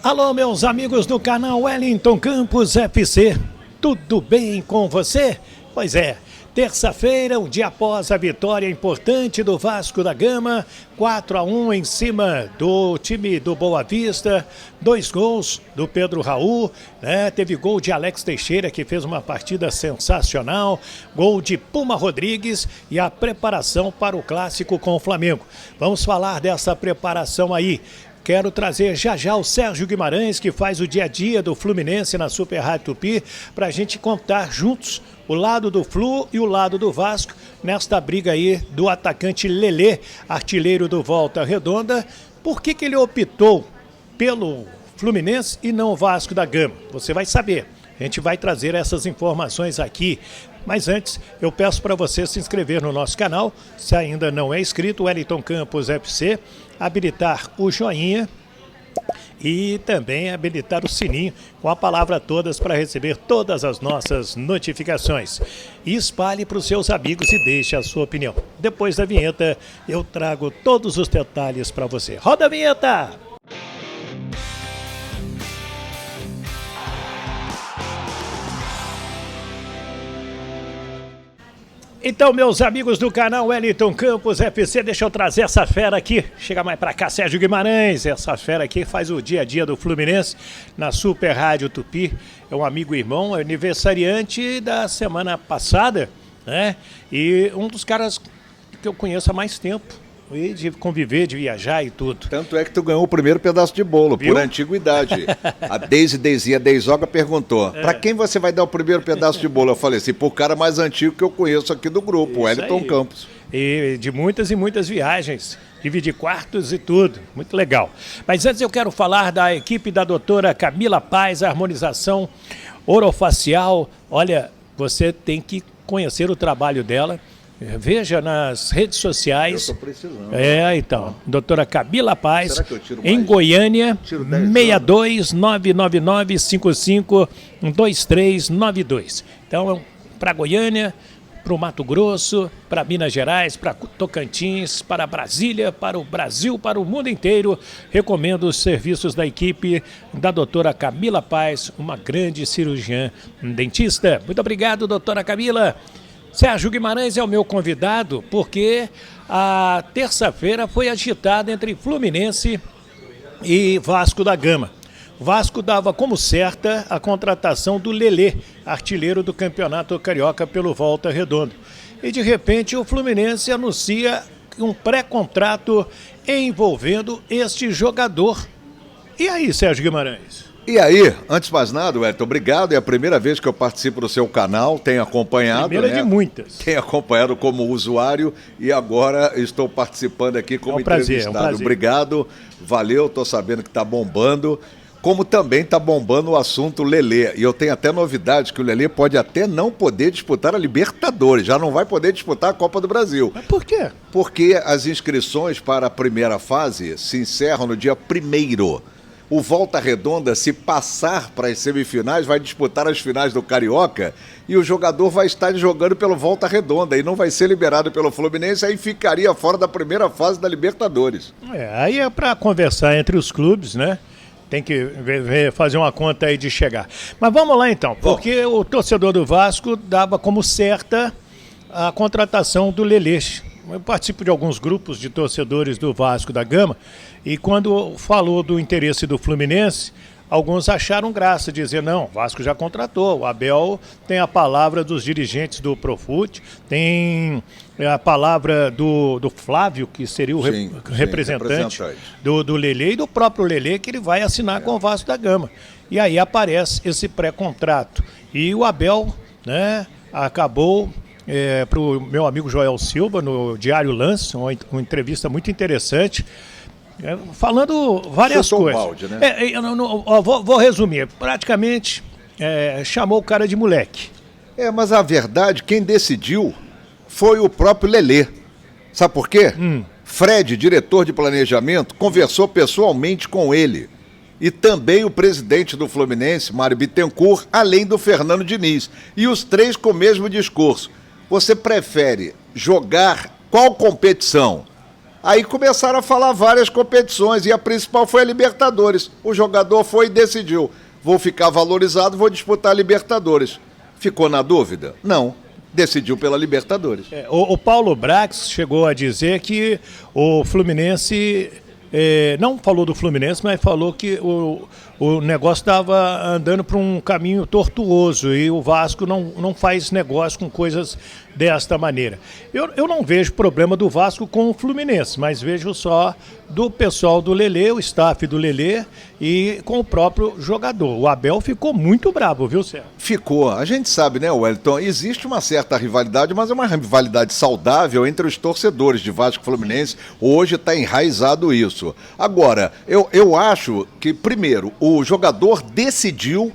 Alô, meus amigos do canal Wellington Campos FC, tudo bem com você? Pois é, terça-feira, um dia após a vitória importante do Vasco da Gama, 4-1 em cima do time do Boa Vista, 2 gols do Pedro Raul, né? Teve gol de Alex Teixeira, que fez uma partida sensacional, gol de Puma Rodrigues e a preparação para o clássico com o Flamengo. Vamos falar dessa preparação aí. Quero trazer já o Sérgio Guimarães, que faz o dia a dia do Fluminense na Super Rádio Tupi, para a gente contar juntos o lado do Flu e o lado do Vasco, nesta briga aí do atacante Lelê, artilheiro do Volta Redonda. Por que ele optou pelo Fluminense e não o Vasco da Gama? Você vai saber. A gente vai trazer essas informações aqui. Mas antes, eu peço para você se inscrever no nosso canal, se ainda não é inscrito, Wellington Campos FC, habilitar o joinha e também habilitar o sininho com a palavra todas para receber todas as nossas notificações. E espalhe para os seus amigos e deixe a sua opinião. Depois da vinheta, eu trago todos os detalhes para você. Roda a vinheta! Então, meus amigos do canal Wellington Campos FC, deixa eu trazer essa fera aqui. Chega mais pra cá, Sérgio Guimarães. Essa fera aqui faz o dia a dia do Fluminense na Super Rádio Tupi. É um amigo e irmão, aniversariante da semana passada, né? E um dos caras que eu conheço há mais tempo. E de conviver, de viajar e tudo. Tanto é que tu ganhou o primeiro pedaço de bolo, viu? Por antiguidade. A Deizoga perguntou, pra quem você vai dar o primeiro pedaço de bolo? Eu falei assim, pro cara mais antigo que eu conheço aqui do grupo, o Wellington Campos. E de muitas e muitas viagens, dividir quartos e tudo, muito legal. Mas antes eu quero falar da equipe da doutora Camila Paz, harmonização orofacial. Olha, você tem que conhecer o trabalho dela. Veja nas redes sociais. Eu tô precisando. Então. Doutora Camila Paz, em Goiânia, 62999552392. Então, para Goiânia, para o Mato Grosso, para Minas Gerais, para Tocantins, para Brasília, para o Brasil, para o mundo inteiro. Recomendo os serviços da equipe da doutora Camila Paz, uma grande cirurgiã dentista. Muito obrigado, doutora Camila. Sérgio Guimarães é o meu convidado porque a terça-feira foi agitada entre Fluminense e Vasco da Gama. O Vasco dava como certa a contratação do Lelê, artilheiro do Campeonato Carioca pelo Volta Redonda. E de repente o Fluminense anuncia um pré-contrato envolvendo este jogador. E aí, Sérgio Guimarães? E aí, antes de mais nada, Wellington, obrigado. É a primeira vez que eu participo do seu canal, tenho acompanhado. Primeira de muitas. Tenho acompanhado como usuário e agora estou participando aqui como entrevistado. É um prazer. Obrigado, valeu, estou sabendo que está bombando. Como também está bombando o assunto Lelê. E eu tenho até novidade que o Lelê pode até não poder disputar a Libertadores, já não vai poder disputar a Copa do Brasil. Mas por quê? Porque as inscrições para a primeira fase se encerram no dia 1º. O Volta Redonda, se passar para as semifinais, vai disputar as finais do Carioca e o jogador vai estar jogando pelo Volta Redonda e não vai ser liberado pelo Fluminense, aí ficaria fora da primeira fase da Libertadores. Aí é para conversar entre os clubes, né? Tem que fazer uma conta aí de chegar. Mas vamos lá então, porque o torcedor do Vasco dava como certa a contratação do Lelê. Eu participo de alguns grupos de torcedores do Vasco da Gama e quando falou do interesse do Fluminense, alguns acharam graça, dizer não, o Vasco já contratou, o Abel tem a palavra dos dirigentes do Profut, tem a palavra do Flávio, que seria o representante do Lelê e do próprio Lelê, que ele vai assinar com o Vasco da Gama. E aí aparece esse pré-contrato. E o Abel, né, acabou... para o meu amigo Joel Silva, no Diário Lance, uma entrevista muito interessante, falando várias coisas. Balde, né? Vou resumir, praticamente chamou o cara de moleque. Mas a verdade, quem decidiu foi o próprio Lelê. Sabe por quê? Fred, diretor de planejamento, conversou pessoalmente com ele. E também o presidente do Fluminense, Mário Bittencourt, além do Fernando Diniz. E os três com o mesmo discurso. Você prefere jogar qual competição? Aí começaram a falar várias competições e a principal foi a Libertadores. O jogador foi e decidiu: vou ficar valorizado, vou disputar a Libertadores. Ficou na dúvida? Não. Decidiu pela Libertadores. O Paulo Brax chegou a dizer que o Fluminense, não falou do Fluminense, mas falou que o negócio estava andando para um caminho tortuoso e o Vasco não faz negócio com coisas desta maneira. Eu não vejo problema do Vasco com o Fluminense, mas vejo só do pessoal do Lelê, o staff do Lelê e com o próprio jogador. O Abel ficou muito bravo, viu, Sérgio? Ficou. A gente sabe, né, Wellington, existe uma certa rivalidade, mas é uma rivalidade saudável entre os torcedores de Vasco e Fluminense. Hoje está enraizado isso. Agora, eu acho que, primeiro, o jogador decidiu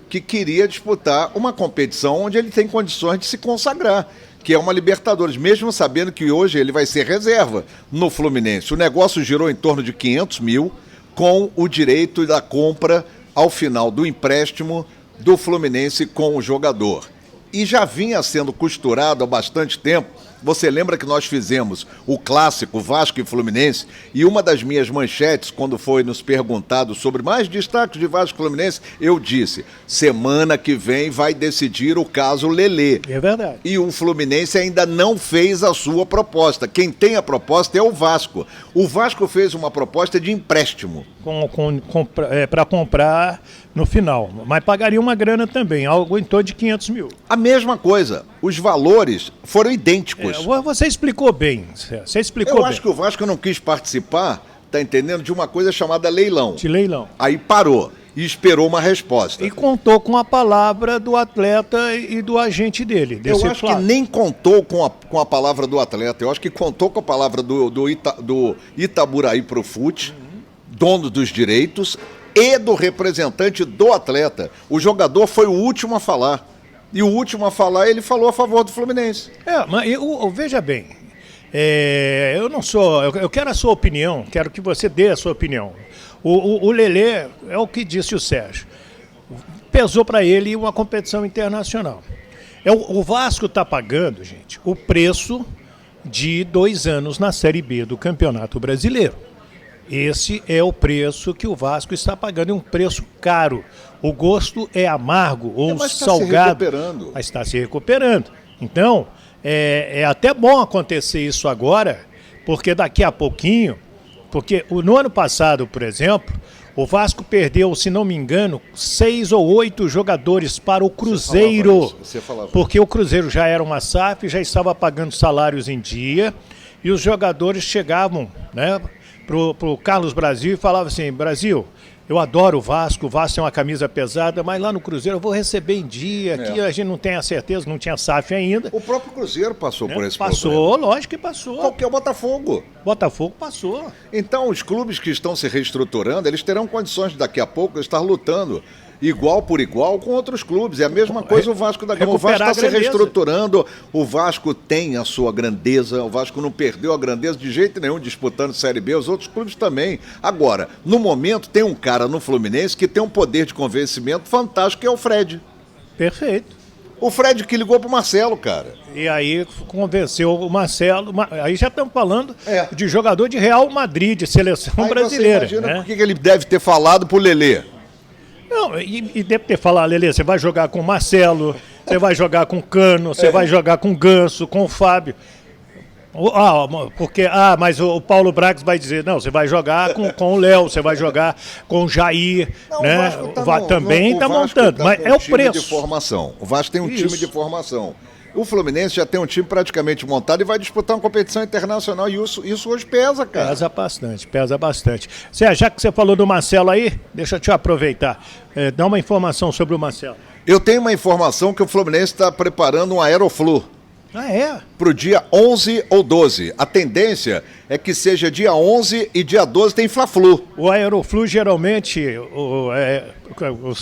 que queria disputar uma competição onde ele tem condições de se consagrar, que é uma Libertadores, mesmo sabendo que hoje ele vai ser reserva no Fluminense. O negócio girou em torno de 500 mil, com o direito da compra ao final do empréstimo do Fluminense com o jogador. E já vinha sendo costurado há bastante tempo. Você lembra que nós fizemos o clássico Vasco e Fluminense, e uma das minhas manchetes, quando foi nos perguntado sobre mais destaques de Vasco e Fluminense, eu disse: semana que vem vai decidir o caso Lelê. É verdade. E o Fluminense ainda não fez a sua proposta. Quem tem a proposta é o Vasco. O Vasco fez uma proposta de empréstimo. Para comprar no final, mas pagaria uma grana também, algo em torno de 500 mil. A mesma coisa, os valores foram idênticos. Você explicou bem, você explicou Eu bem. acho que o Vasco não quis participar, tá entendendo, de uma coisa chamada leilão. De leilão. Aí parou e esperou uma resposta. E contou com a palavra do atleta e do agente dele. Eu acho que nem contou com a palavra do atleta, eu acho que contou com a palavra do Itaburaí Profute, dono dos direitos, e do representante do atleta. O jogador foi o último a falar. E o último a falar, ele falou a favor do Fluminense. Mas veja bem, eu não sou, eu quero a sua opinião, quero que você dê a sua opinião. O Lelê, é o que disse o Sérgio, pesou para ele uma competição internacional. O Vasco está pagando, gente, o preço de 2 anos na Série B do Campeonato Brasileiro. Esse é o preço que o Vasco está pagando, é um preço caro. O gosto é amargo ou mas salgado, mas está se recuperando. Então, é até bom acontecer isso agora, porque daqui a pouquinho, porque no ano passado, por exemplo, o Vasco perdeu, se não me engano, 6 ou 8 jogadores para o Cruzeiro. Você falava isso. Porque o Cruzeiro já era uma SAF, já estava pagando salários em dia, e os jogadores chegavam, né, pro Carlos Brasil e falava assim: Brasil, eu adoro o Vasco tem uma camisa pesada, mas lá no Cruzeiro eu vou receber em dia, aqui a gente não tem a certeza, não tinha SAF ainda. O próprio Cruzeiro passou por esse problema. Passou, lógico que passou. Qualquer Botafogo. Botafogo passou. Então, os clubes que estão se reestruturando, eles terão condições de daqui a pouco estar lutando igual por igual com outros clubes. É a mesma coisa o Vasco da Gama. O Vasco está se reestruturando, o Vasco tem a sua grandeza, o Vasco não perdeu a grandeza de jeito nenhum disputando Série B, os outros clubes também. Agora, no momento, tem um cara no Fluminense que tem um poder de convencimento fantástico, que é o Fred. Perfeito. O Fred que ligou pro Marcelo, cara. E aí convenceu o Marcelo. Aí já estamos falando de jogador de Real Madrid, de seleção brasileira. Você imagina, né? O que ele deve ter falado pro Lelê? Não, e deve ter falado: Lelê, você vai jogar com o Marcelo, você vai jogar com o Cano, você vai jogar com o Ganso, com o Fábio. Mas o Paulo Brax vai dizer: não, você vai jogar com o Léo, você vai jogar com o Jair, não, né? O Vasco também está montando, mas é o preço. O Vasco tem um time de formação. O Fluminense já tem um time praticamente montado e vai disputar uma competição internacional, e isso hoje pesa, cara. Pesa bastante. Já que você falou do Marcelo aí, deixa eu te aproveitar. Dá uma informação sobre o Marcelo. Eu tenho uma informação que o Fluminense está preparando um Aeroflu. Para o dia 11 ou 12. A tendência é que seja dia 11 e dia 12 tem Fla-Flu. O Aeroflu, geralmente,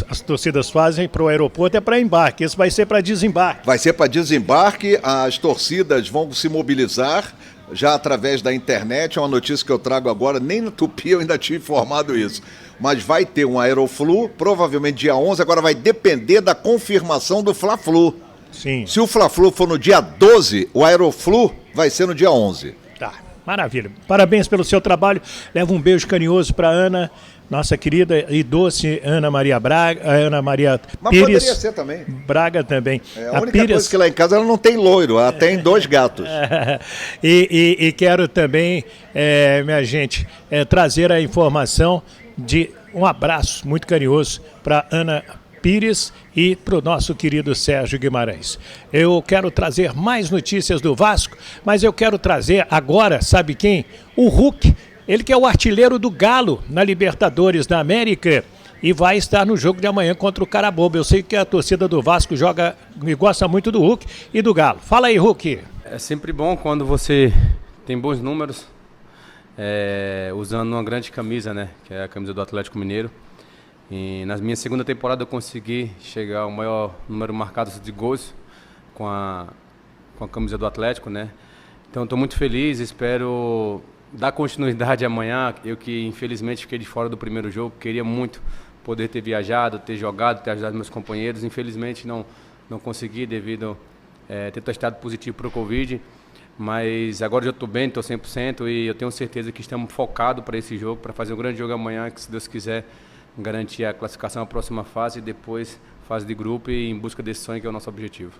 as torcidas fazem para o aeroporto, é para embarque. Esse vai ser para desembarque. Vai ser para desembarque, as torcidas vão se mobilizar já através da internet. É uma notícia que eu trago agora, nem no Tupi eu ainda tinha informado isso. Mas vai ter um Aeroflu, provavelmente dia 11, agora vai depender da confirmação do Fla-Flu. Sim. Se o Fla-Flu for no dia 12, o Aeroflu vai ser no dia 11. Maravilha. Parabéns pelo seu trabalho. Leva um beijo carinhoso para Ana, nossa querida e doce Ana Maria Braga, Ana Maria Mas Pires. poderia ser também. Braga também. A única coisa que lá em casa ela não tem loiro, ela tem 2 gatos. E quero também, minha gente, trazer a informação de um abraço muito carinhoso para Ana Pires e para o nosso querido Sérgio Guimarães. Eu quero trazer mais notícias do Vasco, mas eu quero trazer agora, sabe quem? O Hulk, ele que é o artilheiro do Galo na Libertadores da América e vai estar no jogo de amanhã contra o Carabobo. Eu sei que a torcida do Vasco joga e gosta muito do Hulk e do Galo. Fala aí, Hulk. É sempre bom quando você tem bons números, usando uma grande camisa, né? Que é a camisa do Atlético Mineiro. E na minha segunda temporada eu consegui chegar ao maior número marcado de gols com a camisa do Atlético, né? Então estou muito feliz, espero dar continuidade amanhã. Eu que infelizmente fiquei de fora do primeiro jogo, queria muito poder ter viajado, ter jogado, ter ajudado meus companheiros. Infelizmente não consegui devido ter testado positivo para o Covid. Mas agora já estou bem, estou 100% e eu tenho certeza que estamos focados para esse jogo, para fazer um grande jogo amanhã, que se Deus quiser garantir a classificação à próxima fase e depois fase de grupo e em busca desse sonho que é o nosso objetivo.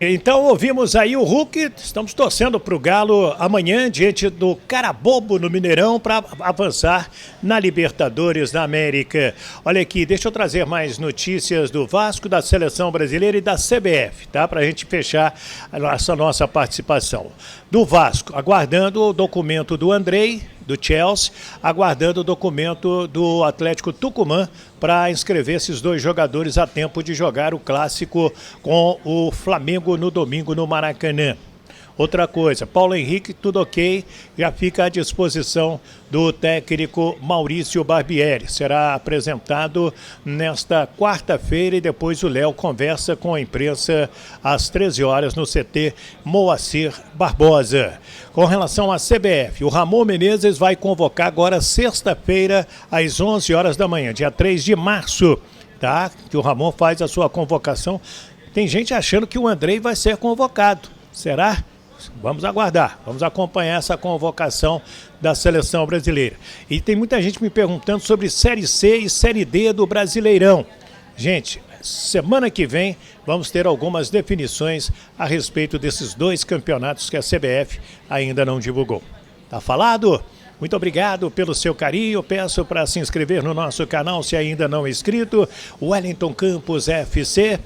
Então ouvimos aí o Hulk, estamos torcendo para o Galo amanhã diante do Carabobo no Mineirão para avançar na Libertadores da América. Olha aqui, deixa eu trazer mais notícias do Vasco, da Seleção Brasileira e da CBF, tá? Para a gente fechar essa nossa participação. Do Vasco, aguardando o documento do Andrei, do Chelsea, aguardando o documento do Atlético Tucumã para inscrever esses 2 jogadores a tempo de jogar o clássico com o Flamengo no domingo no Maracanã. Outra coisa, Paulo Henrique, tudo ok, já fica à disposição do técnico Maurício Barbieri. Será apresentado nesta quarta-feira e depois o Léo conversa com a imprensa às 13 horas no CT Moacir Barbosa. Com relação à CBF, o Ramon Menezes vai convocar agora sexta-feira às 11 horas da manhã, dia 3 de março, tá? Que o Ramon faz a sua convocação. Tem gente achando que o Andrei vai ser convocado. Será? Vamos aguardar, vamos acompanhar essa convocação da seleção brasileira. E tem muita gente me perguntando sobre Série C e Série D do Brasileirão. Gente, semana que vem vamos ter algumas definições a respeito desses 2 campeonatos que a CBF ainda não divulgou. Tá falado? Muito obrigado pelo seu carinho. Peço para se inscrever no nosso canal se ainda não é inscrito. Wellington Campos FC.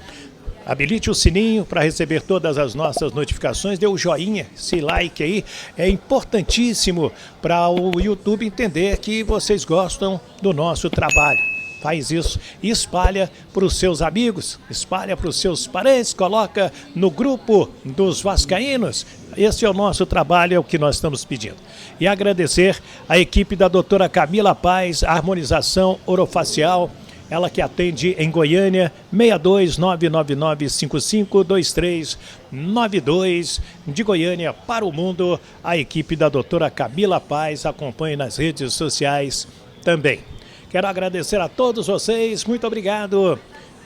Habilite o sininho para receber todas as nossas notificações. Dê o joinha, esse like aí. É importantíssimo para o YouTube entender que vocês gostam do nosso trabalho. Faz isso e espalha para os seus amigos, espalha para os seus parentes, coloca no grupo dos vascaínos. Esse é o nosso trabalho, é o que nós estamos pedindo. E agradecer a equipe da doutora Camila Paz, harmonização orofacial. Ela que atende em Goiânia, 62999552392, de Goiânia para o mundo, a equipe da doutora Camila Paz, acompanhe nas redes sociais também. Quero agradecer a todos vocês, muito obrigado,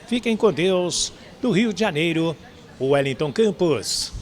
fiquem com Deus, do Rio de Janeiro, Wellington Campos.